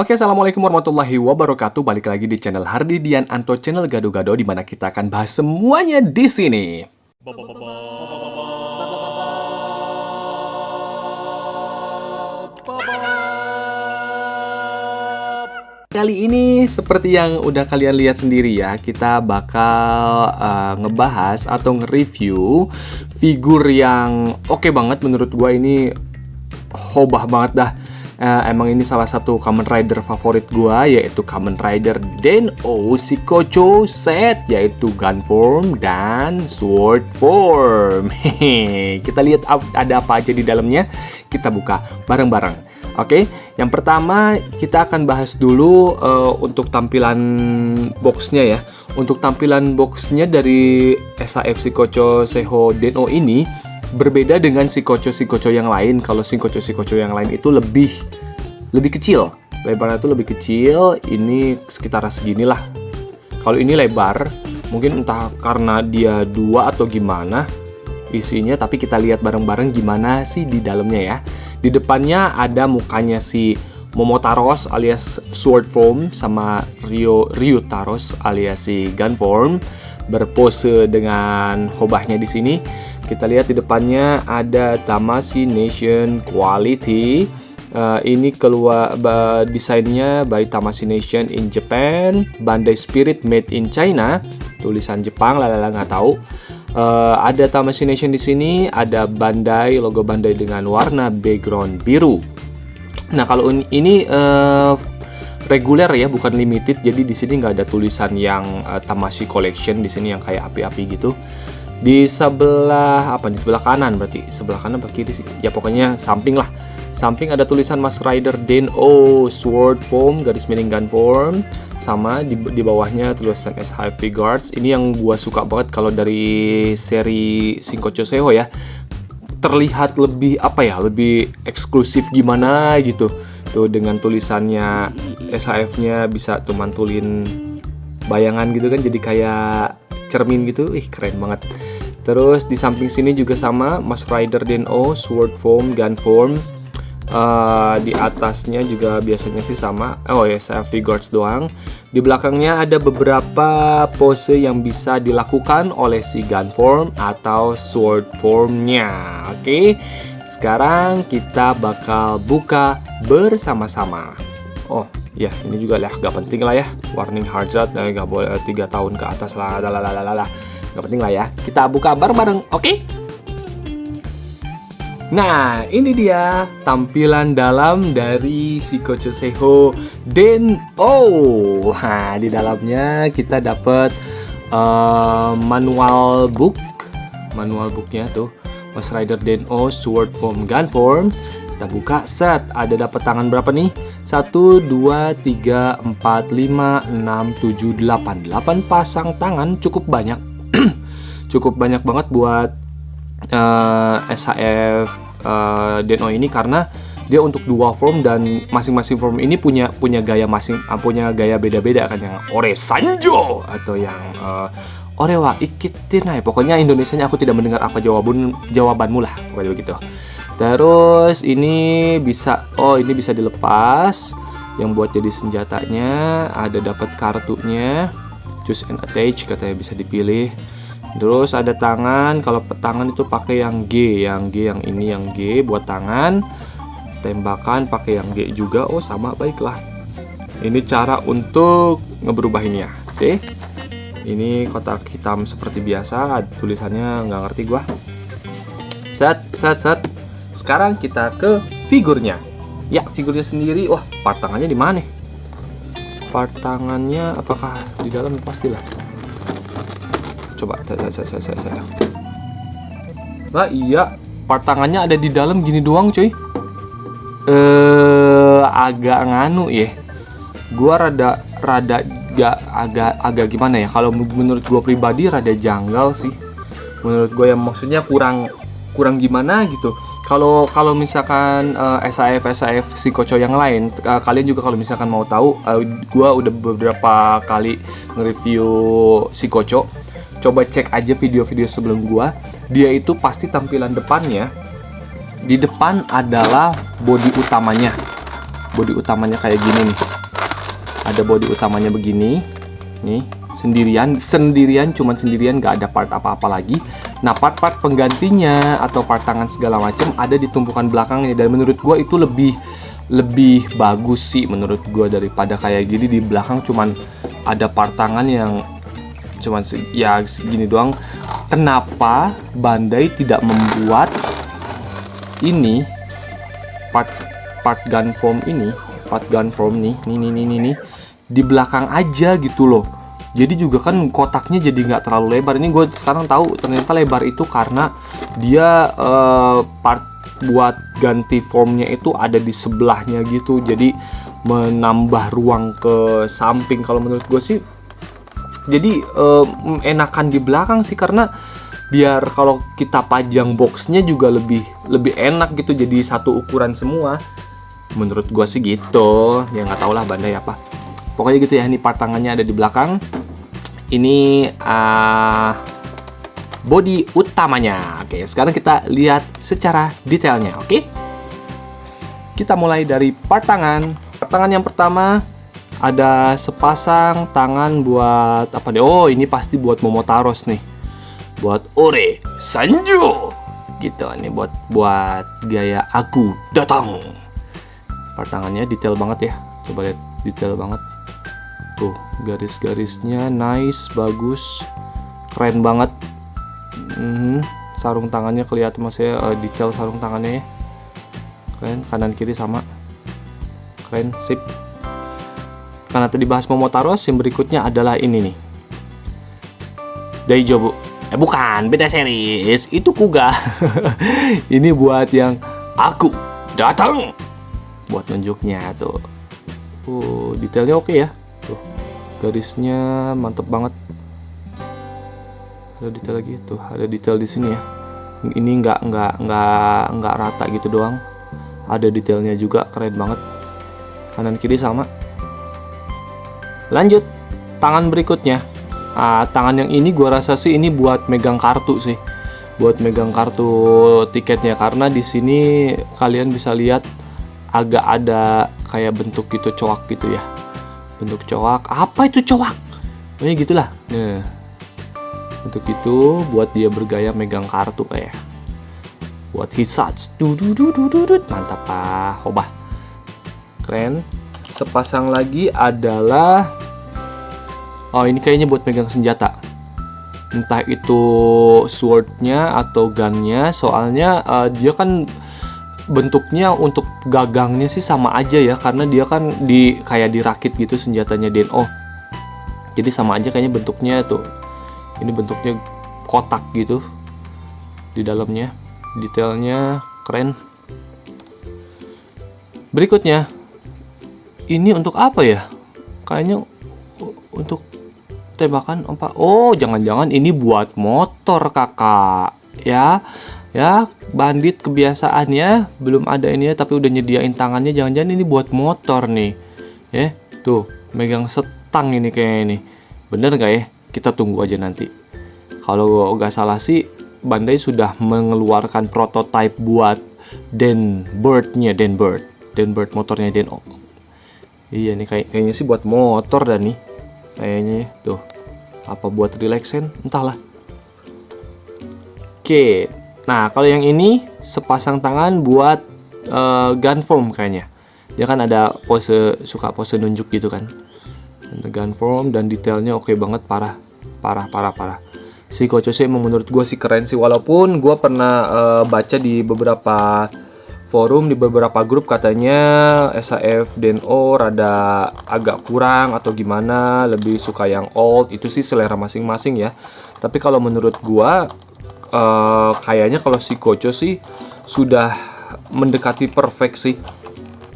Oke, assalamualaikum warahmatullahi wabarakatuh. Balik lagi di channel Hardi Dian Anto, channel Gado-Gado, di mana kita akan bahas semuanya di sini. Kali ini seperti yang udah kalian lihat sendiri ya, kita bakal ngebahas atau nge-review figur yang oke banget menurut gua. Ini hobah banget dah. Emang ini salah satu Kamen Rider favorit gua, yaitu Kamen Rider Den-O Shikocho set, yaitu Gun Form dan Sword Form. Hehe, kita lihat ada apa aja di dalamnya. Kita buka bareng-bareng. Oke, yang pertama kita akan bahas dulu untuk tampilan boxnya ya. Untuk tampilan boxnya dari SAF Shikocho Seiho Den-O ini berbeda dengan Shikocho yang lain. Kalau Shikocho yang lain itu lebih kecil, lebarnya itu lebih kecil. Ini sekitar seginilah. Kalau ini lebar, mungkin entah karena dia dua atau gimana isinya, tapi kita lihat bareng-bareng gimana sih di dalamnya ya. Di depannya ada mukanya si Momotaros alias Sword Form sama Ryutaros alias si Gun Form berpose dengan hobahnya di sini. Kita lihat di depannya ada Tamashii Nation Quality. Ini keluar desainnya by Tamashii Nation in Japan, Bandai Spirit made in China, tulisan Jepang, lalala nggak tahu. Ada Tamashii Nation di sini, ada Bandai, logo Bandai dengan warna background biru. Nah, kalau ini reguler ya, bukan limited. Jadi di sini nggak ada tulisan yang Tamashii Collection di sini yang kayak api-api gitu. Di sebelah kanan, berarti sebelah kanan atau kiri sih? Ya pokoknya samping lah. Samping ada tulisan Mas Rider Den-O Sword Form garis miring Gun Form, sama di bawahnya tulisan SHF Guards. Ini yang gua suka banget kalau dari seri Shikocho Seiho ya. Terlihat lebih lebih eksklusif gimana gitu. Tuh dengan tulisannya SHF-nya bisa tuh mantulin bayangan gitu kan, jadi kayak cermin gitu. Keren banget. Terus di samping sini juga sama, Mas Rider Den-O Sword Form Gun Form. Di atasnya juga biasanya sih sama. Selfie guards doang. Di belakangnya ada beberapa pose yang bisa dilakukan oleh si Gun Form atau Sword Formnya. Oke, sekarang kita bakal buka bersama-sama. Oh ya, ini juga lah gak penting lah ya. Warning hazard, gak boleh 3 tahun ke atas lah. Gak penting lah ya. Kita buka bareng-bareng, oke? Nah, ini dia tampilan dalam dari Shikocho Seiho Den-O. Nah, di dalamnya kita dapat manual booknya tuh, Mas Rider Den-O Sword Form Gun Form. Kita buka, set. Ada dapat tangan berapa nih? 1, 2, 3, 4, 5, 6, 7, 8 pasang tangan. Cukup banyak. Cukup banyak banget buat SHF Den-O ini, karena dia untuk dua form dan masing-masing form ini punya gaya punya beda-beda kan, yang Ore Sanjo atau yang Orewa Ikitinai. Pokoknya Indonesianya aku tidak mendengar apa jawabanmu lah, pokoknya begitu. Terus ini bisa dilepas, yang buat jadi senjatanya. Ada dapat kartunya, choose and attach, katanya bisa dipilih. Terus ada tangan. Kalau tangan itu pakai yang G, yang G buat tangan. Tembakan pakai yang G juga. Oh sama, baiklah. Ini cara untuk ngeberubahinnya. See? Ini kotak hitam seperti biasa. Tulisannya nggak ngerti gua. Set. Sekarang kita ke figurnya. Ya, figurnya sendiri. Wah, part tangannya di mana? Part tangannya apakah di dalam? Pastilah. Coba saya. Nah iya, part tangannya ada di dalam gini doang cuy. Agak nganu ya. Gua rada agak gimana ya? Kalau menurut gua pribadi rada janggal sih. Menurut gua, yang maksudnya kurang gimana gitu. Kalau misalkan SAF Shikocho yang lain, kalian juga kalau misalkan mau tahu, gua udah beberapa kali nge-review Shikocho. Coba cek aja video-video sebelum gua. Dia itu pasti tampilan depannya, di depan adalah body utamanya. body utamanya kayak gini nih. Ada body utamanya begini nih, sendirian, cuman sendirian, nggak ada part apa-apa lagi. Nah, part-part penggantinya atau part tangan segala macam ada di tumpukan belakangnya, dan menurut gua itu lebih bagus sih menurut gua daripada kayak gini di belakang cuman ada part tangan yang cuman ya segini doang. Kenapa Bandai tidak membuat ini part gun form nih di belakang aja gitu loh. Jadi juga kan kotaknya jadi nggak terlalu lebar. Ini gue sekarang tahu ternyata lebar itu karena dia part buat ganti formnya itu ada di sebelahnya gitu. Jadi menambah ruang ke samping. Kalau menurut gue sih jadi enakan di belakang sih, karena biar kalau kita pajang boxnya juga lebih enak gitu, jadi satu ukuran semua. Menurut gua sih gitu. Ya nggak tau lah Bandai apa. Pokoknya gitu ya. Ini part tangannya ada di belakang. Ini body utamanya. Oke, sekarang kita lihat secara detailnya. Oke, kita mulai dari part tangan. Part tangan yang pertama ada sepasang tangan buat apa deh? Oh, ini pasti buat Momotaros nih. Buat Ore Sanjo gitu. Ini buat gaya aku datang. Part tangannya detail banget ya. Coba lihat, detail banget. Tuh, garis-garisnya nice, bagus, keren banget. Sarung tangannya kelihatan, maksudnya detail sarung tangannya ya. Keren, kanan kiri sama. Keren, sip. Karena tadi bahas Momotaros, yang berikutnya adalah ini nih. Daijobu. Bukan, beda series. Itu Kuga. Ini buat yang aku datang. Buat nunjuknya tuh. Detailnya oke ya. Tuh, garisnya mantep banget. Ada detail lagi tuh, ada detail di sini ya. Ini nggak rata gitu doang. Ada detailnya juga, keren banget. Kanan kiri sama. Lanjut, tangan berikutnya. Tangan yang ini gua rasa sih ini buat megang kartu sih. Buat megang kartu tiketnya, karena di sini kalian bisa lihat agak ada kayak bentuk gitu, coak gitu ya. Bentuk coak. Apa itu coak? Pokoknya gitulah. Nah, bentuk itu buat dia bergaya megang kartu kayak. Buat hisats. Mantap Pak. Hobah. Keren. Sepasang lagi adalah, oh ini kayaknya buat megang senjata. Entah itu swordnya atau gunnya. Soalnya dia kan bentuknya untuk gagangnya sih sama aja ya, karena dia kan kayak dirakit gitu senjatanya Den-O. Jadi sama aja kayaknya bentuknya tuh. Ini bentuknya kotak gitu di dalamnya. Detailnya keren. Berikutnya, ini untuk apa ya? Kayaknya untuk tembakan apa? Oh, jangan-jangan ini buat motor kakak ya. Ya, bandit kebiasaannya belum ada ini ya, tapi udah nyediain tangannya. Jangan-jangan ini buat motor nih. Ya, tuh, megang setang ini kayaknya ini. Bener nggak ya? Kita tunggu aja nanti. Kalau nggak salah sih, Bandai sudah mengeluarkan prototipe buat Denbird motornya Den-O. Iya nih, kayaknya sih buat motor dan nih. Kayaknya tuh. Apa buat relaxen? Entahlah. Oke. Nah, kalau yang ini sepasang tangan buat gun form kayaknya. Dia kan ada suka pose nunjuk gitu kan. Gun form dan detailnya oke banget, parah. Si Kocho sih emang menurut gue sih keren sih, walaupun gue pernah baca di beberapa forum, di beberapa grup katanya SAF Den-O rada agak kurang atau gimana, lebih suka yang old. Itu sih selera masing-masing ya. Tapi kalau menurut gue kayaknya kalau si Kocho sih sudah mendekati perfect sih,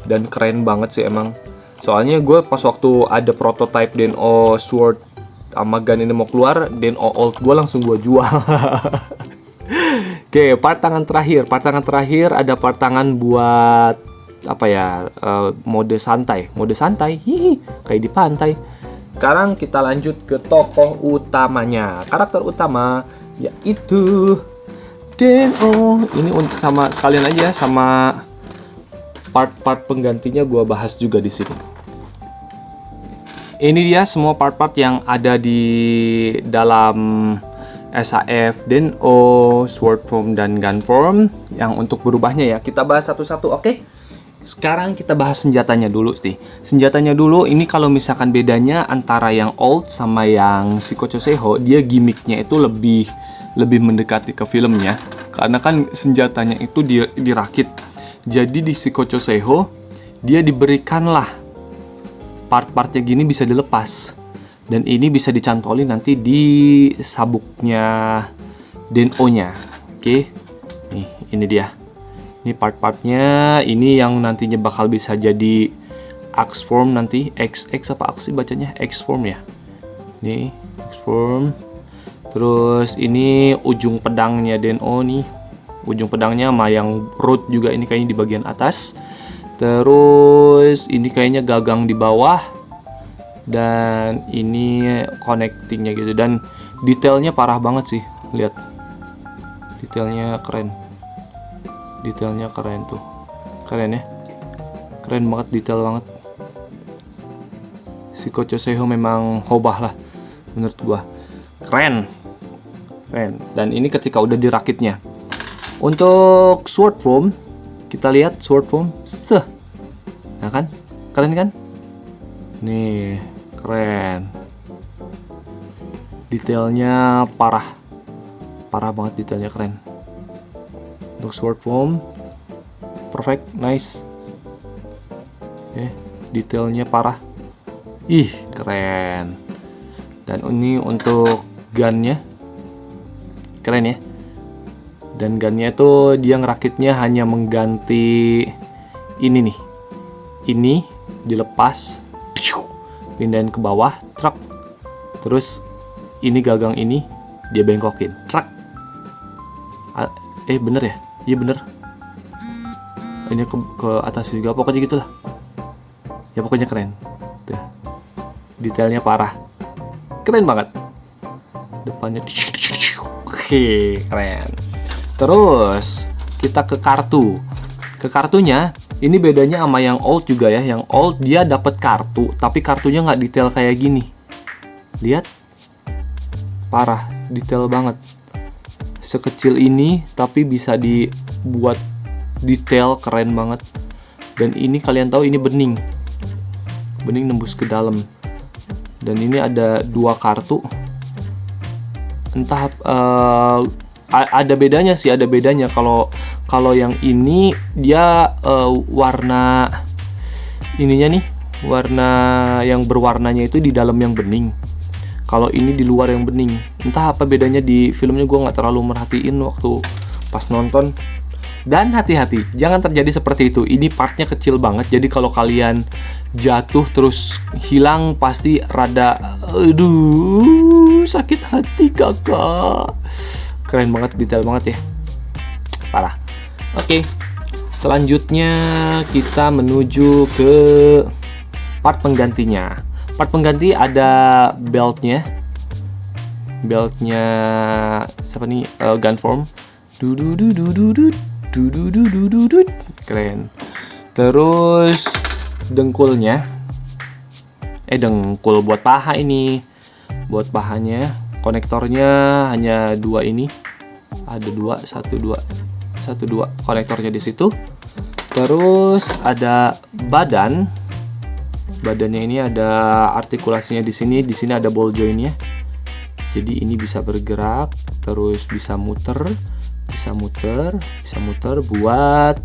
dan keren banget sih emang. Soalnya gue pas waktu ada prototype Den-O Sword sama gun ini mau keluar, Den-O Old gue langsung gue jual. Oke, part tangan terakhir ada part tangan buat apa ya, mode santai, hihi, kayak di pantai. Sekarang kita lanjut ke tokoh utamanya, karakter utama, yaitu Den-O. Ini untuk sama sekalian aja sama part-part penggantinya gua bahas juga di sini. Ini dia semua part-part yang ada di dalam SAF, Den-O, Sword Form, dan Gun Form. Yang untuk berubahnya ya, kita bahas satu-satu, oke? Sekarang kita bahas senjatanya dulu sih. Senjatanya dulu, ini kalau misalkan bedanya antara yang old sama yang Shikocho Seiho, dia gimmicknya itu lebih mendekati ke filmnya. Karena kan senjatanya itu dirakit. Jadi di Shikocho Seiho, dia diberikanlah part-partnya gini bisa dilepas. Dan ini bisa dicantolin nanti di sabuknya Den-O-nya. Oke. Nih, ini dia. Ini part-partnya. Ini yang nantinya bakal bisa jadi Axe Form nanti. XX apa Axe sih bacanya? X Form ya. Nih, X Form. Terus ini ujung pedangnya Den-O nih. Ujung pedangnya sama yang root juga ini kayaknya di bagian atas. Terus ini kayaknya gagang di bawah. Dan ini connectingnya gitu, dan detailnya parah banget sih, lihat detailnya keren tuh, keren ya, keren banget, detail banget. Shikocho Seiho memang hobah lah menurut gua, keren. Dan ini ketika udah dirakitnya. Untuk Sword Form, kita lihat Sword Form, nah kan, keren kan, nih keren, detailnya parah banget, detailnya keren. Untuk Sword Form perfect, nice. Detailnya parah, keren. Dan ini untuk gunnya keren ya, dan gunnya itu dia ngerakitnya hanya mengganti ini nih, ini dilepas, pindahin ke bawah, truk. Terus ini gagang ini dia bengkokin, truk. Bener ya? Iya bener. Ini ke atas juga, pokoknya gitulah. Ya pokoknya keren. Tuh. Detailnya parah, keren banget. Depannya, oke, keren. Terus kita ke kartu. Ke kartunya. Ini bedanya sama yang old juga ya. Yang old dia dapat kartu, tapi kartunya nggak detail kayak gini. Lihat, parah, detail banget. Sekecil ini, tapi bisa dibuat detail, keren banget. Dan ini kalian tahu ini bening nembus ke dalam. Dan ini ada 2 kartu. Entah ada bedanya sih, ada bedanya. Kalau yang ini dia warna ininya nih, warna yang berwarnanya itu di dalam yang bening. Kalau ini di luar yang bening. Entah apa bedanya di filmnya, gue nggak terlalu merhatiin waktu pas nonton. Dan hati-hati, jangan terjadi seperti itu. Ini partnya kecil banget, jadi kalau kalian jatuh terus hilang pasti rada, aduh, sakit hati kakak. Keren banget, detail banget ya, parah. Oke, selanjutnya kita menuju ke part penggantinya. Part pengganti ada beltnya siapa nih? Gun Form. Keren. Terus dengkulnya, dengkul buat paha ini, buat pahanya. Konektornya hanya 2 ini, ada 2, 1, 2 konektornya di situ. Terus ada badannya ini ada artikulasinya di sini ada ball jointnya. Jadi ini bisa bergerak, terus bisa muter buat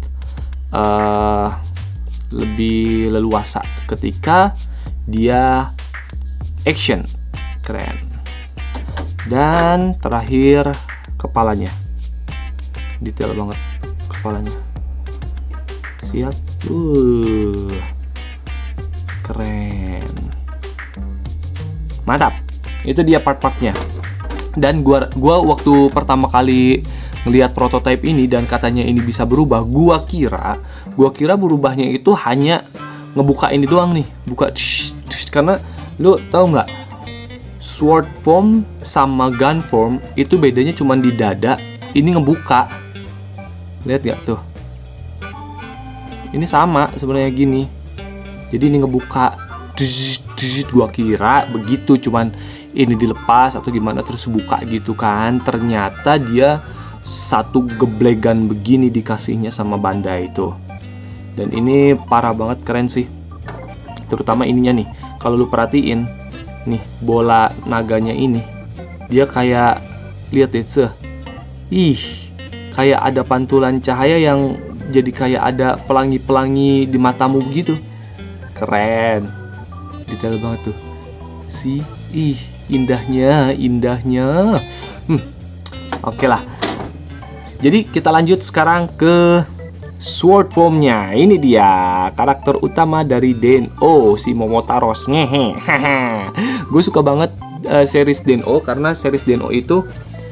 lebih leluasa ketika dia action. Keren. Dan terakhir kepalanya, detail banget kepalanya. Siap. Keren. Mantap. Itu dia part-partnya. Dan gua waktu pertama kali ngelihat prototipe ini dan katanya ini bisa berubah, gua kira berubahnya itu hanya ngebuka ini doang nih, buka karena lu tahu nggak, Sword Form sama Gun Form itu bedanya cuma di dada, ini ngebuka. Lihat nggak tuh, Ini sama sebenarnya gini. Jadi ini ngebuka, gua kira begitu, cuman ini dilepas atau gimana terus buka gitu kan. Ternyata dia satu geblegan begini dikasihnya sama Bandai itu. Dan ini parah banget, keren sih. Terutama ininya nih. Kalau lu perhatiin nih, bola naganya ini dia kayak, lihat deh, kayak ada pantulan cahaya yang jadi kayak ada pelangi-pelangi di matamu begitu. Keren, detail banget tuh. Indahnya. Oke lah. Jadi kita lanjut sekarang ke sword formnya. Ini dia karakter utama dari Den-O, si Momotaros. Ngehe. Gue suka banget series Den-O karena series Den-O itu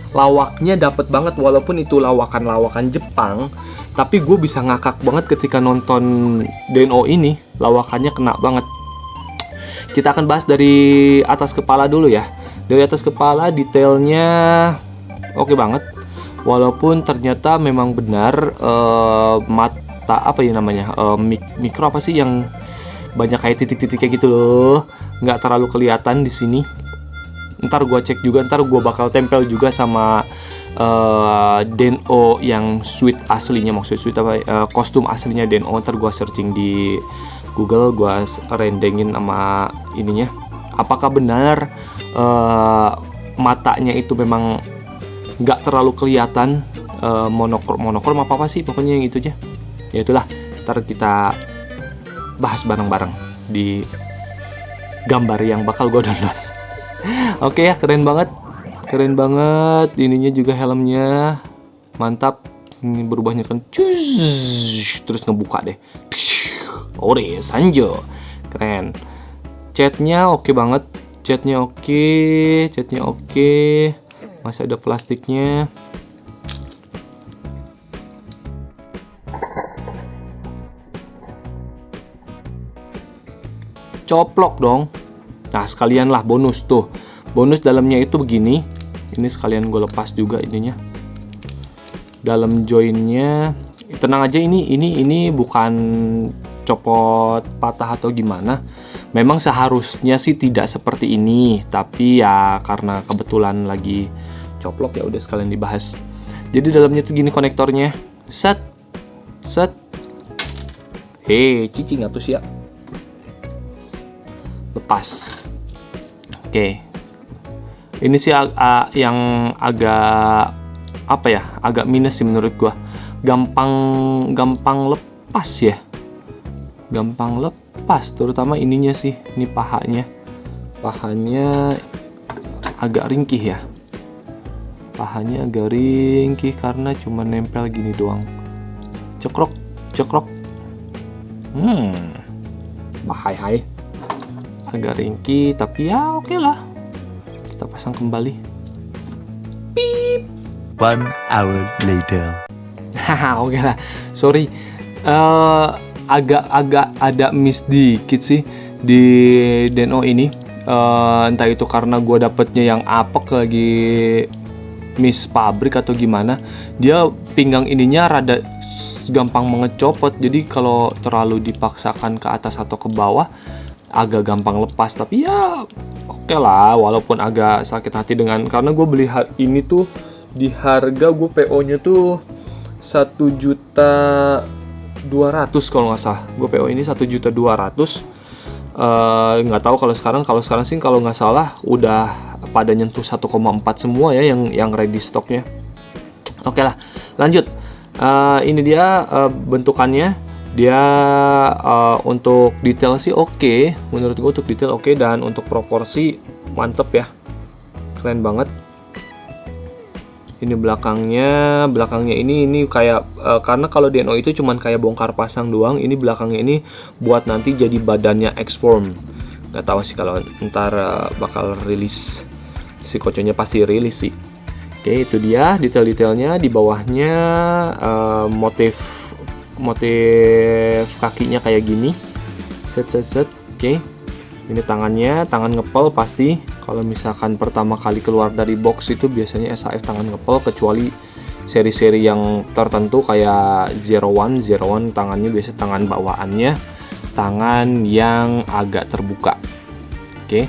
lawaknya dapet banget, walaupun itu lawakan-lawakan Jepang, tapi gue bisa ngakak banget ketika nonton Den-O ini. Lawakannya kena banget. Kita akan bahas dari atas kepala dulu ya. Dari atas kepala detailnya oke banget. Walaupun ternyata memang benar mata apa ya namanya, mikro apa sih yang banyak kayak titik-titiknya gitu loh, nggak terlalu kelihatan di sini. Ntar gue cek juga, ntar gue bakal tempel juga sama Den-O yang suit aslinya, maksudnya suit apa, kostum aslinya Den-O. Ntar gue searching di Google, gue rendengin sama ininya. Apakah benar matanya itu memang nggak terlalu kelihatan, monokrom apa sih pokoknya yang itu aja. Ya itulah, ntar kita bahas bareng-bareng di gambar yang bakal gue download. Oke ya, keren banget ininya juga, helmnya mantap. Ini berubahnya kan terus ngebuka deh. Ore Sanjo, keren. Catnya oke banget, catnya oke. Masih ada plastiknya. Coplok dong. Nah, sekalian lah bonus tuh. Bonus dalamnya itu begini. Ini sekalian gue lepas juga ininya. Dalam joinnya, tenang aja, ini bukan copot patah atau gimana. Memang seharusnya sih tidak seperti ini, tapi ya karena kebetulan lagi coplok ya udah sekalian dibahas. Jadi dalamnya tuh gini konektornya. Set. Cici ngatus ya. Lepas. Oke. Ini sih yang agak apa ya? Agak minus sih menurut gua. Gampang lepas ya. Gampang lepas, terutama ininya sih. Ini pahanya. Pahanya agak ringkih ya. Pahanya agak ringkih karena cuma nempel gini doang. Cekrok. Bahai. Agak ringkih, tapi ya oke lah. Kita pasang kembali. Pip. 1 hour later. Oke lah. Sorry. Agak ada miss dikit sih di Den-O ini. Entah itu karena gue dapetnya yang apek lagi miss pabrik atau gimana. Dia pinggang ininya rada gampang mengecopot, jadi kalau terlalu dipaksakan ke atas atau ke bawah agak gampang lepas. Tapi ya oke lah, walaupun agak sakit hati karena gue beli ini tuh di harga gue PO nya tuh 1.200.000 kalau nggak salah. Gue PO ini 1.200.000. Nggak tahu kalau sekarang sih kalau nggak salah udah pada nyentuh 1,4 semua ya yang ready stoknya. Oke lah, lanjut. Ini dia bentukannya. Dia untuk detail sih oke. Menurut gue untuk detail oke, dan untuk proporsi mantep ya, keren banget. Ini belakangnya ini kayak karena kalau Den-O itu cuman kayak bongkar pasang doang. Ini belakangnya ini buat nanti jadi badannya X-Form. Nggak tahu sih kalau ntar bakal rilis, si Koconya pasti rilis sih. Oke, itu dia detail-detailnya. Di bawahnya motif kakinya kayak gini. Set. Oke. Ini tangan ngepel pasti. Kalau misalkan pertama kali keluar dari box itu biasanya SHF tangan ngepel, kecuali seri-seri yang tertentu kayak Zero One tangannya biasa tangan bawaannya tangan yang agak terbuka. Oke,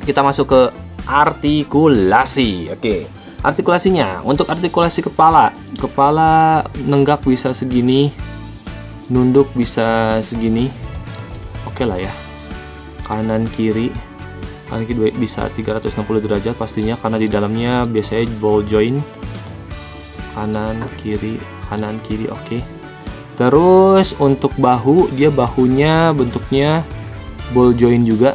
kita masuk ke artikulasi. Oke, artikulasinya untuk artikulasi kepala nenggak bisa segini, nunduk bisa segini. Oke lah ya, kanan kiri bisa 360 derajat pastinya karena di dalamnya biasanya ball joint, kanan kiri. Oke. Terus untuk bahu, dia bahunya bentuknya ball joint juga,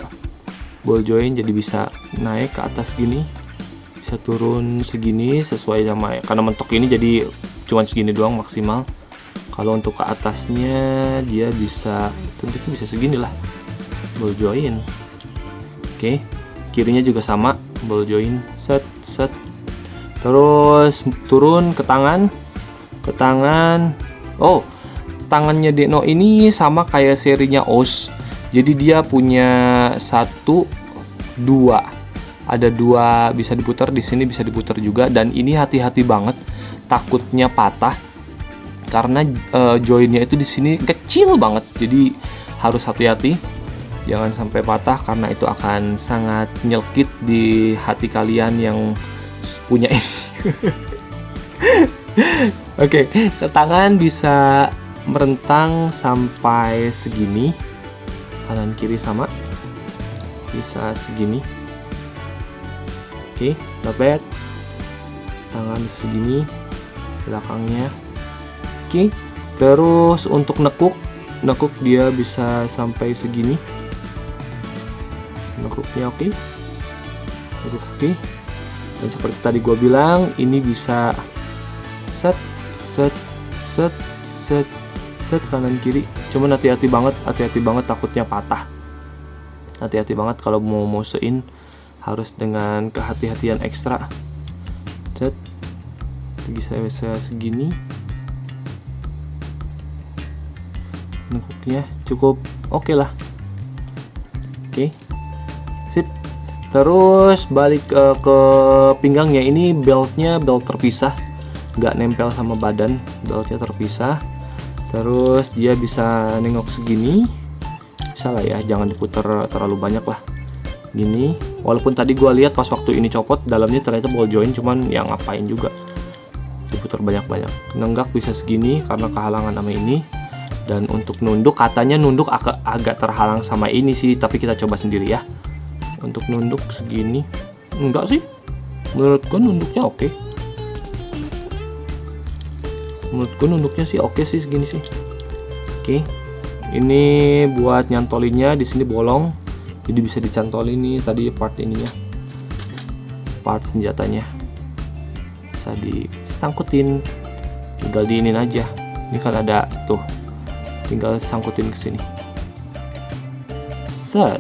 ball joint, jadi bisa naik ke atas gini, bisa turun segini sesuai sama, karena mentok ini jadi cuman segini doang maksimal. Kalau untuk ke atasnya dia bisa tentunya bisa segini lah, ball joint. Oke, kirinya juga sama, ball joint, set. Terus turun ke tangan. Oh, tangannya Deno ini sama kayak serinya OS. Jadi dia punya 1, 2. Ada 2 bisa diputar, di sini bisa diputar juga, dan ini hati-hati banget takutnya patah karena joinnya itu di sini kecil banget. Jadi harus hati-hati jangan sampai patah karena itu akan sangat nyelkit di hati kalian yang punya ini. Oke, tangan bisa merentang sampai segini, kanan kiri sama, bisa segini. Oke, not bad. Tangan bisa segini, belakangnya. Oke, terus untuk nekuk dia bisa sampai segini. Nekuknya oke. Nekuk oke. Dan seperti tadi gue bilang, ini bisa set kanan kiri. Cuman hati-hati banget takutnya patah. Hati-hati banget kalau mau mosein, harus dengan kehati-hatian ekstra. Set, bisa segini. Nekuknya cukup oke lah. Oke, sip. Terus balik ke pinggangnya, ini beltnya belt terpisah, nggak nempel sama badan, beltnya terpisah. Terus dia bisa nengok segini, bisa lah ya, jangan diputar terlalu banyak lah, gini. Walaupun tadi gua lihat pas waktu ini copot dalamnya ternyata ball joint, cuman ya ngapain juga diputar banyak-banyak. Nenggak bisa segini karena kehalangan sama ini. Dan untuk nunduk, katanya nunduk agak terhalang sama ini sih, tapi kita coba sendiri ya. Untuk nunduk segini, enggak sih, menurut gua nunduknya oke. Menurutku nunduknya sih oke sih, segini sih. Oke, ini buat nyantolinnya, di sini bolong, jadi bisa dicantolin nih tadi part ininya, part senjatanya bisa disangkutin, tinggal diinin aja. Ini kan ada tuh, tinggal sangkutin ke sini. Set.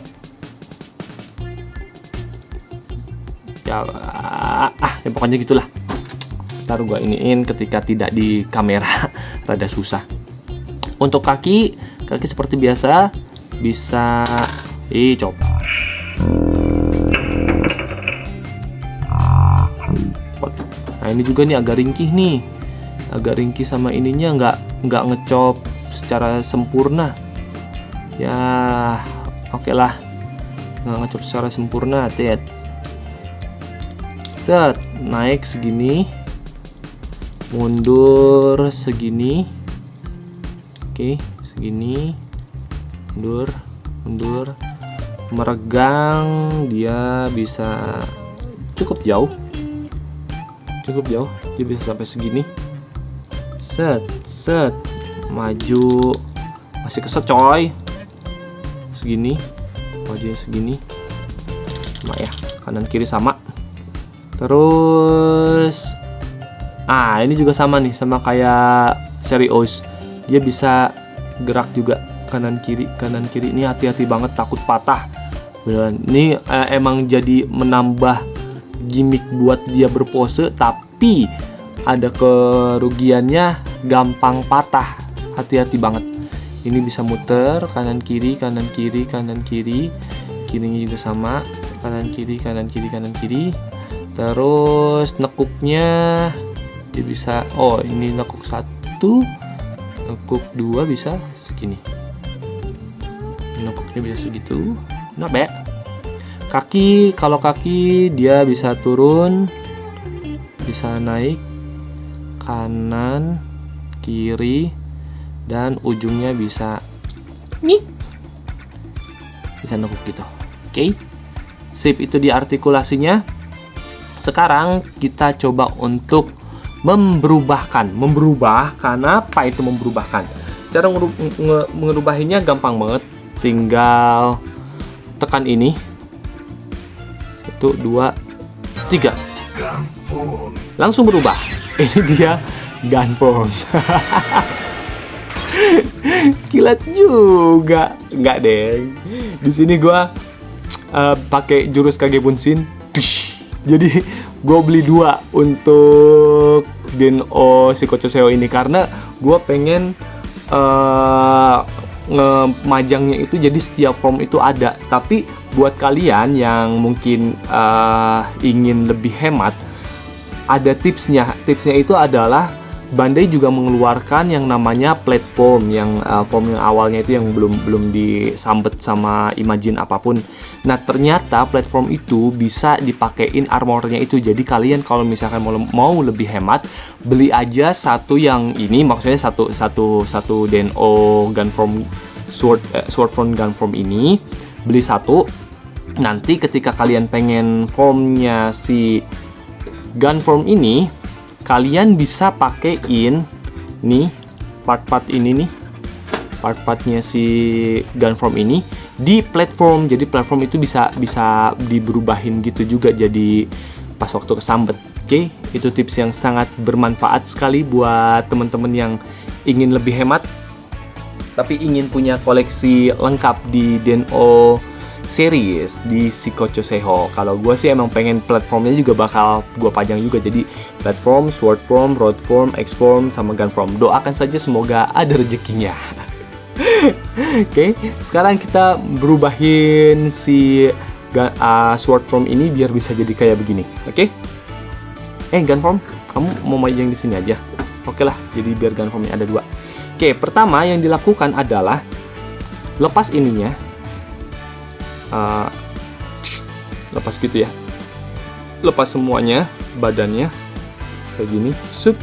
Ya, pokoknya gitulah. Ntar gue iniin ketika tidak di kamera rada susah. Untuk kaki seperti biasa bisa coba. Nah ini juga nih agak ringkih sama ininya, nggak ngecop secara sempurna ya. Oke lah, nggak ngecop secara sempurna. Set, naik segini, mundur segini. Oke, segini, mundur, meregang dia bisa cukup jauh, dia bisa sampai segini. Set, maju, masih keset coy, segini, majuin segini, sama ya, kanan kiri sama. Terus ini juga sama nih, sama kayak seri OS, dia bisa gerak juga kanan kiri. Ini hati-hati banget, takut patah beneran. Ini emang jadi menambah gimmick buat dia berpose, tapi ada kerugiannya, gampang patah. Hati-hati banget. Ini bisa muter kanan kiri, kirinya juga sama, kanan kiri. Terus nekuknya Dia bisa, oh ini nekuk 1, nekuk 2 bisa segini. Nekuknya bisa segitu. Not bad. Kaki, kalau kaki dia bisa turun, bisa naik, kanan, kiri, dan ujungnya bisa bisa nekuk gitu. Oke. Sip, itu di artikulasinya. Sekarang kita coba untuk memberubah, karena apa itu memberubahkan? Cara mengerubahinya gampang banget, tinggal tekan ini 1, 2, 3 langsung berubah. Ini dia gunform. Kilat juga, enggak deh. Di sini gua pakai jurus Kage Bunshin. Jadi gue beli 2 untuk Den-O Shikocho Seo ini karena gue pengen ngemajangnya itu jadi setiap form itu ada. Tapi buat kalian yang mungkin ingin lebih hemat, ada tipsnya. Tipsnya itu adalah Bandai juga mengeluarkan yang namanya platform, yang form yang awalnya itu yang belum disambet sama Imagine apapun. Nah, ternyata platform itu bisa dipakein armornya itu. Jadi kalian kalau misalkan mau lebih hemat, beli aja satu yang ini, maksudnya satu Den-O Gunform sword form Gunform ini, beli satu. Nanti ketika kalian pengen formnya si Gunform ini, kalian bisa pakein nih part-part ini nih, part-partnya si Gunform ini di platform. Jadi platform itu bisa diberubahin gitu juga jadi pas waktu kesambet. Oke, itu tips yang sangat bermanfaat sekali buat teman-teman yang ingin lebih hemat tapi ingin punya koleksi lengkap di Den-O series di Shikocho Seiho. Kalau gue sih emang pengen platformnya juga bakal gue pajang juga, jadi platform, sword form, rod form, X form, sama gun form. Doakan saja semoga ada rezekinya. Oke, sekarang kita berubahin si sword form ini biar bisa jadi kayak begini. Oke? Gun form, kamu mau majang di sini aja. Oke lah, jadi biar gun formnya ada 2. Oke, pertama yang dilakukan adalah lepas ininya. Lepas gitu ya, lepas semuanya, badannya kayak gini, sup.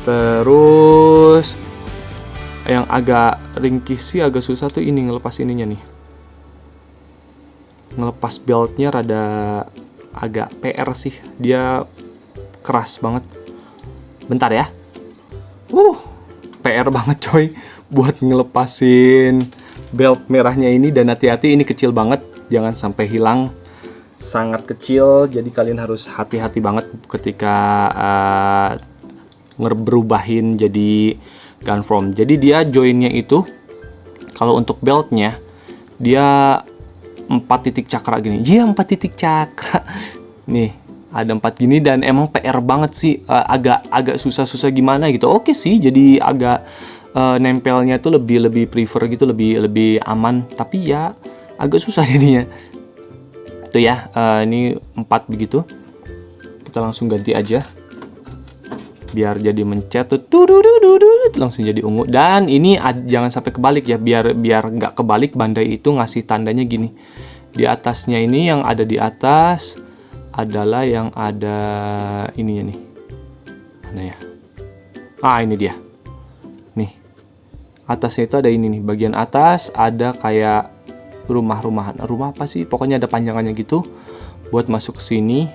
Terus yang agak ringkih sih, agak susah tuh ini ngelepas ininya nih, ngelepas beltnya rada agak PR sih, dia keras banget. Bentar ya, PR banget coy buat ngelepasin belt merahnya ini. Dan hati-hati, ini kecil banget, jangan sampai hilang, sangat kecil. Jadi kalian harus hati-hati banget ketika berubahin jadi gunform. Jadi dia joinnya itu, kalau untuk beltnya dia 4 titik cakra gini. Iya, 4 titik cakra nih, ada 4 gini. Dan emang PR banget sih, agak susah gimana gitu. Oke sih, jadi agak nempelnya tuh lebih prefer gitu, lebih aman, tapi ya agak susah jadinya. Tuh ya, ini 4 begitu. Kita langsung ganti aja biar jadi mencet tuh, langsung jadi ungu. Dan ini jangan sampai kebalik ya, biar nggak kebalik, Bandai itu ngasih tandanya gini. Di atasnya ini, yang ada di atas adalah yang ada ininya nih. Mana ya? Ini dia. Nih. Atasnya itu ada ini nih, bagian atas ada kayak rumah-rumahan. Rumah apa sih? Pokoknya ada panjangannya gitu buat masuk ke sini.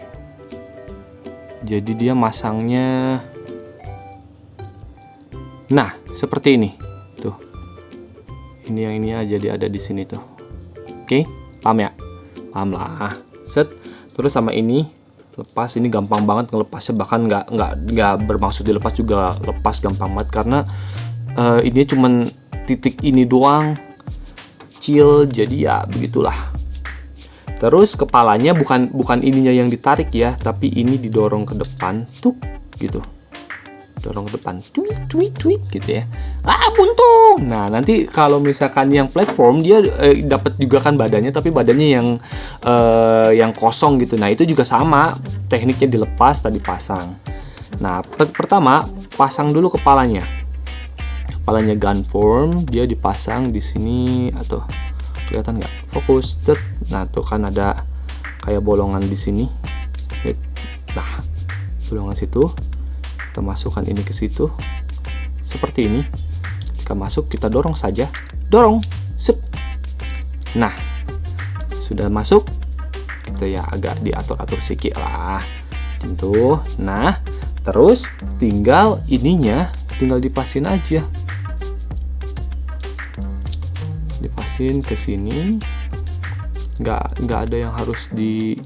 Jadi dia masangnya, nah seperti ini tuh. Ini yang ini aja, jadi ada di sini tuh. Oke, paham ya? Paham lah. Set. Terus sama ini lepas, ini gampang banget ngelepasnya, bahkan nggak bermaksud dilepas juga lepas gampang banget, karena ini cuman titik ini doang, kecil, jadi ya begitulah. Terus kepalanya bukan ininya yang ditarik ya, tapi ini didorong ke depan, tuh gitu, dorong ke depan, tweet gitu ya. Buntung. Nah, nanti kalau misalkan yang platform dia dapat juga kan badannya, tapi badannya yang kosong gitu. Nah, itu juga sama tekniknya, dilepas tadi pasang. Nah, pertama pasang dulu kepalanya. Kepalanya Gunform, dia dipasang di sini atau kelihatan nggak? Fokus. Nah, tuh kan ada kayak bolongan di sini. Nah, bolongan situ. Kita masukkan ini ke situ. Seperti ini. Ketika masuk, kita dorong saja. Dorong. Set. Nah, sudah masuk. Kita ya agak diatur-atur sedikit lah. Tentu. Nah, terus tinggal ininya, tinggal dipasin aja. Dipasin ke sini. Nggak ada yang harus di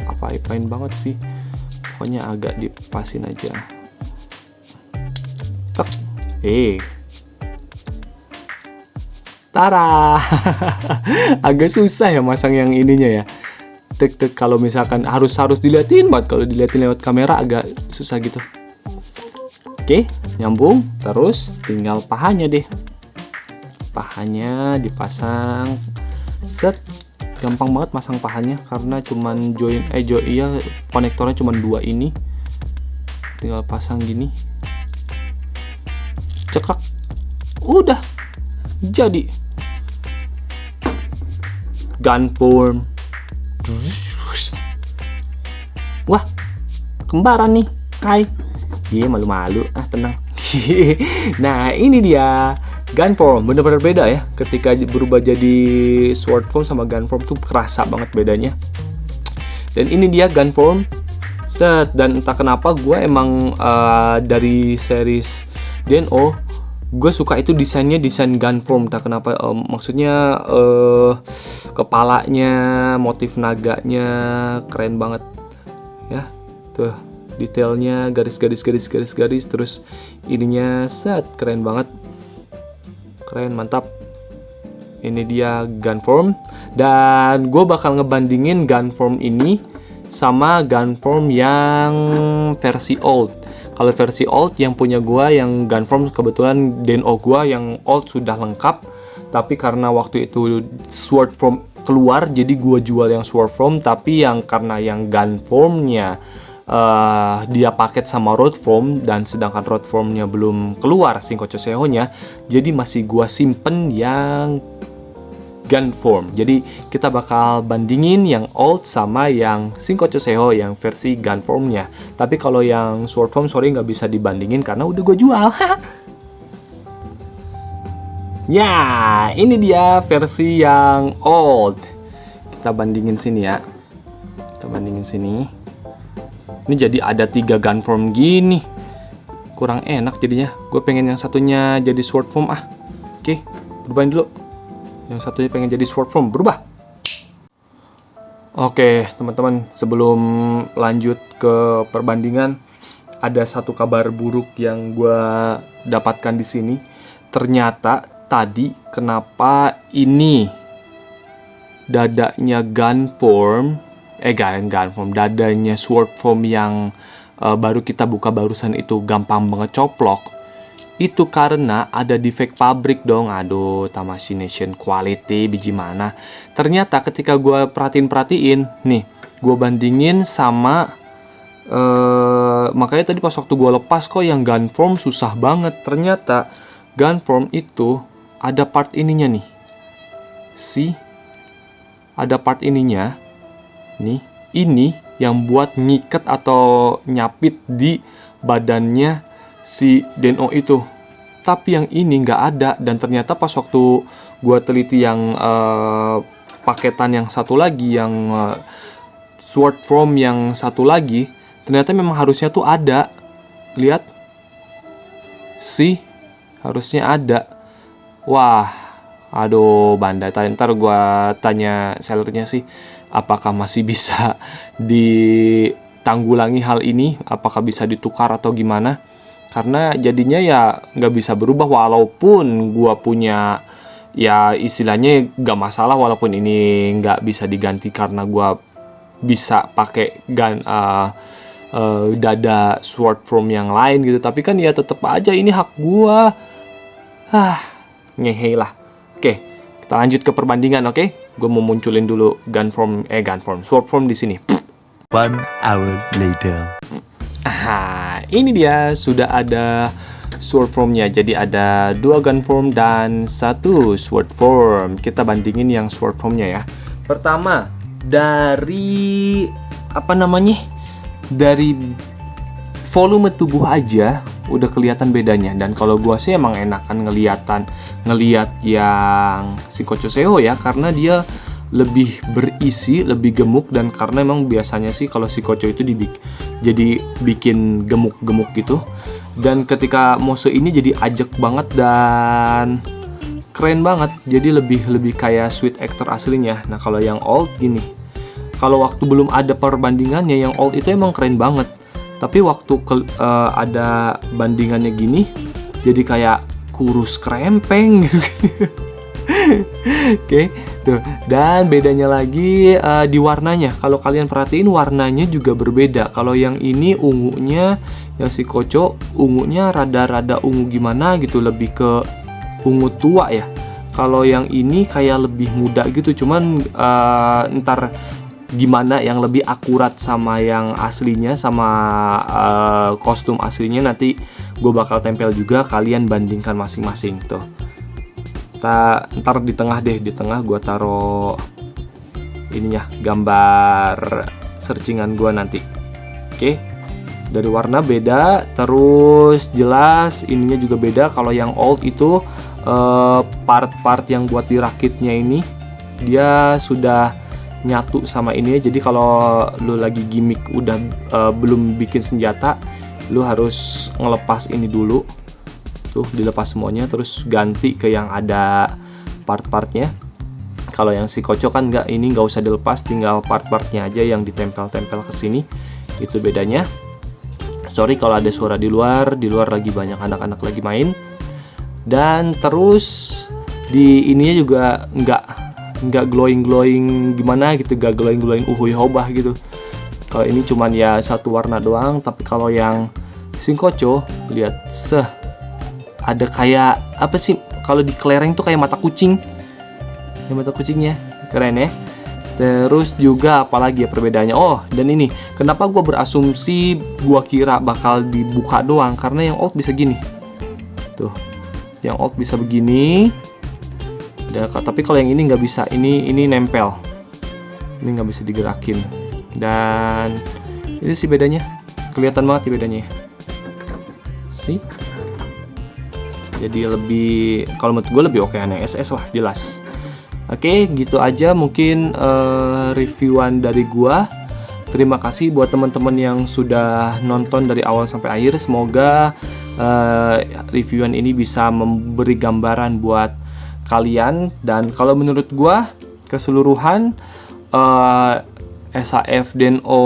apa-apain banget sih. Pokoknya agak dipasin aja. Tek. Tara. Agak susah ya masang yang ininya ya. Tek kalau misalkan harus diliatin banget, kalau diliatin lewat kamera agak susah gitu. Oke, nyambung. Terus tinggal pahanya deh. Pahanya dipasang. Set. Gampang banget masang pahanya karena cuman konektornya cuman 2 ini. Tinggal pasang gini. Ceklak. Udah. Jadi Gunform. Wah, kembaran nih. Hai. Iya, malu-malu. Tenang. Nah, ini dia Gunform. Bener-bener beda ya. Ketika berubah jadi Swordform sama Gunform tuh kerasa banget bedanya. Dan ini dia Gunform. Set. Dan entah kenapa gue emang dari series Den-O, gue suka itu desain Gunform. Tak kenapa, maksudnya kepalanya, motif naganya keren banget ya. Tuh detailnya, garis, terus ininya set, keren banget, keren, mantap. Ini dia Gunform, dan gue bakal ngebandingin Gunform ini sama Gunform yang versi old. Kalau versi old yang punya gua, yang Gunform kebetulan Den-O gua yang old sudah lengkap, tapi karena waktu itu Swordform keluar, jadi gua jual yang Swordform. Tapi yang karena yang Gunformnya dia paket sama Roadform, dan sedangkan Roadformnya belum keluar Shinkocho Seho-nya, jadi masih gua simpen yang Gunform. Jadi kita bakal bandingin yang old sama yang Shinkocho Seho yang versi Gunformnya. Tapi kalau yang Swordform sorry nggak bisa dibandingin karena udah gue jual. Ya, ini dia versi yang old. Kita bandingin sini ya. Kita bandingin sini. Ini jadi ada 3 Gunform gini. Kurang enak jadinya. Gue pengen yang satunya jadi Swordform ah. Oke, berubahin dulu. Yang satunya pengen jadi Swordform, berubah. Oke, teman-teman, sebelum lanjut ke perbandingan, ada satu kabar buruk yang gue dapatkan di sini. Ternyata tadi kenapa ini dadanya Gunform, dadanya Swordform yang baru kita buka barusan itu gampang banget coplok. Itu karena ada defect pabrik dong. Aduh, Tamashii Nation quality biji mana. Ternyata ketika gue perhatiin nih, gue bandingin sama makanya tadi pas waktu gue lepas kok yang Gunform susah banget. Ternyata Gunform itu ada part ininya nih. Ada part ininya. Nih, ini yang buat ngiket atau nyapit di badannya si Den-O itu. Tapi yang ini nggak ada. Dan ternyata pas waktu gue teliti yang paketan yang satu lagi, yang Swordform yang satu lagi, ternyata memang harusnya tuh ada. Lihat, harusnya ada. Wah, aduh Bandai. Ntar gue tanya sellernya sih, apakah masih bisa ditanggulangi hal ini, apakah bisa ditukar atau gimana. Karena jadinya ya nggak bisa berubah, walaupun gua punya ya istilahnya nggak masalah walaupun ini nggak bisa diganti karena gua bisa pakai dada Swordform yang lain gitu. Tapi kan ya tetap aja ini hak gua. Ngehe lah. Oke, kita lanjut ke perbandingan. Oke, gua mau munculin dulu Swordform di sini. 1 hour later. ini dia sudah ada sword formnya. Jadi ada 2 gun form dan 1 sword form. Kita bandingin yang sword formnya ya. Pertama, dari dari volume tubuh aja udah kelihatan bedanya. Dan kalau gua sih emang enakan ngeliat yang Shinkocho Seho ya, karena dia lebih berisi, lebih gemuk, dan karena emang biasanya sih kalau Shinkocho itu jadi bikin gemuk-gemuk gitu. Dan ketika Mose ini jadi ajek banget dan keren banget, jadi lebih kayak sweet actor aslinya. Nah kalau yang old gini, kalau waktu belum ada perbandingannya, yang old itu emang keren banget, tapi waktu ada bandingannya gini, jadi kayak kurus krempeng gitu. Oke, tuh. Dan bedanya lagi di warnanya. Kalau kalian perhatiin warnanya juga berbeda. Kalau yang ini ungunya, yang Shinkocho ungunya rada-rada ungu gimana gitu, lebih ke ungu tua ya. Kalau yang ini kayak lebih muda gitu. Cuman ntar gimana yang lebih akurat sama yang aslinya, sama kostum aslinya, nanti gue bakal tempel juga, kalian bandingkan masing-masing tuh. Ntar di tengah gue taruh ininya, gambar searchingan gue nanti. Oke, dari warna beda, terus jelas ininya juga beda. Kalau yang old itu part-part yang buat dirakitnya ini dia sudah nyatu sama ini. Jadi kalau lu lagi gimmick udah belum bikin senjata, lu harus ngelepas ini dulu. Tuh, dilepas semuanya terus ganti ke yang ada part-partnya. Kalau yang Shinkocho kan nggak usah dilepas, tinggal part-partnya aja yang ditempel-tempel ke sini. Itu bedanya. Sorry kalau ada suara di luar lagi banyak anak-anak lagi main. Dan terus di ininya juga nggak glowing gimana gitu, nggak glowing uhuy hobah gitu. Kalau ini cuman ya satu warna doang, tapi kalau yang Shinkocho lihat ada kayak apa sih, kalau di kelereng tuh kayak mata kucing. Ya, mata kucingnya keren ya. Terus juga apalagi ya perbedaannya. Oh, dan ini kenapa gue berasumsi gue kira bakal dibuka doang, karena yang old bisa gini. Tuh, yang old bisa begini. Tapi kalau yang ini nggak bisa. Ini nempel. Ini nggak bisa digerakin. Dan itu sih bedanya. Kelihatan banget sih bedanya. Sih. Jadi lebih, kalau menurut gue lebih oke yang SS lah, jelas. Oke, gitu aja mungkin reviewan dari gue. Terima kasih buat teman-teman yang sudah nonton dari awal sampai akhir. Semoga reviewan ini bisa memberi gambaran buat kalian. Dan kalau menurut gue keseluruhan SAF Den-O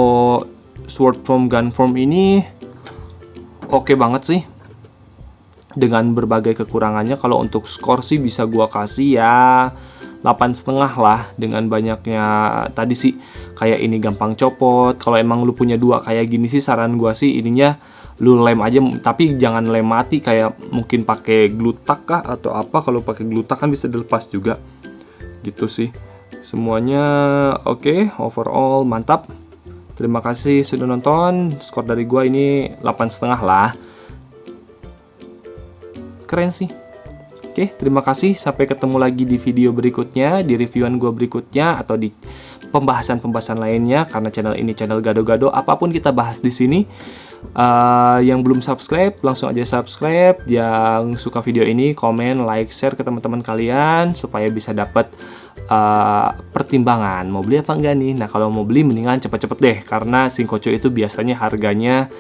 Sword Form Gun Form ini oke banget sih, dengan berbagai kekurangannya. Kalau untuk skor sih bisa gua kasih ya 8,5 lah, dengan banyaknya tadi sih kayak ini gampang copot. Kalau emang lu punya 2 kayak gini sih, saran gua sih ininya lu lem aja, tapi jangan lem mati, kayak mungkin pakai glutak kah atau apa. Kalau pakai glutak kan bisa dilepas juga gitu sih. Semuanya oke, overall mantap. Terima kasih sudah nonton. Skor dari gua ini 8,5 lah. Keren sih. Oke, terima kasih. Sampai ketemu lagi di video berikutnya, di reviewan gue berikutnya, atau di pembahasan-pembahasan lainnya. Karena channel ini channel gado-gado, apapun kita bahas di sini. Yang belum subscribe, langsung aja subscribe. Yang suka video ini, komen, like, share ke teman-teman kalian supaya bisa dapat pertimbangan mau beli apa enggak nih. Nah, kalau mau beli mendingan cepet-cepet deh, karena Shinkocho itu biasanya harganya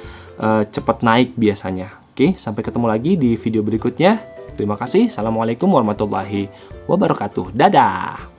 cepet naik biasanya. Oke, sampai ketemu lagi di video berikutnya. Terima kasih. Assalamualaikum warahmatullahi wabarakatuh. Dadah.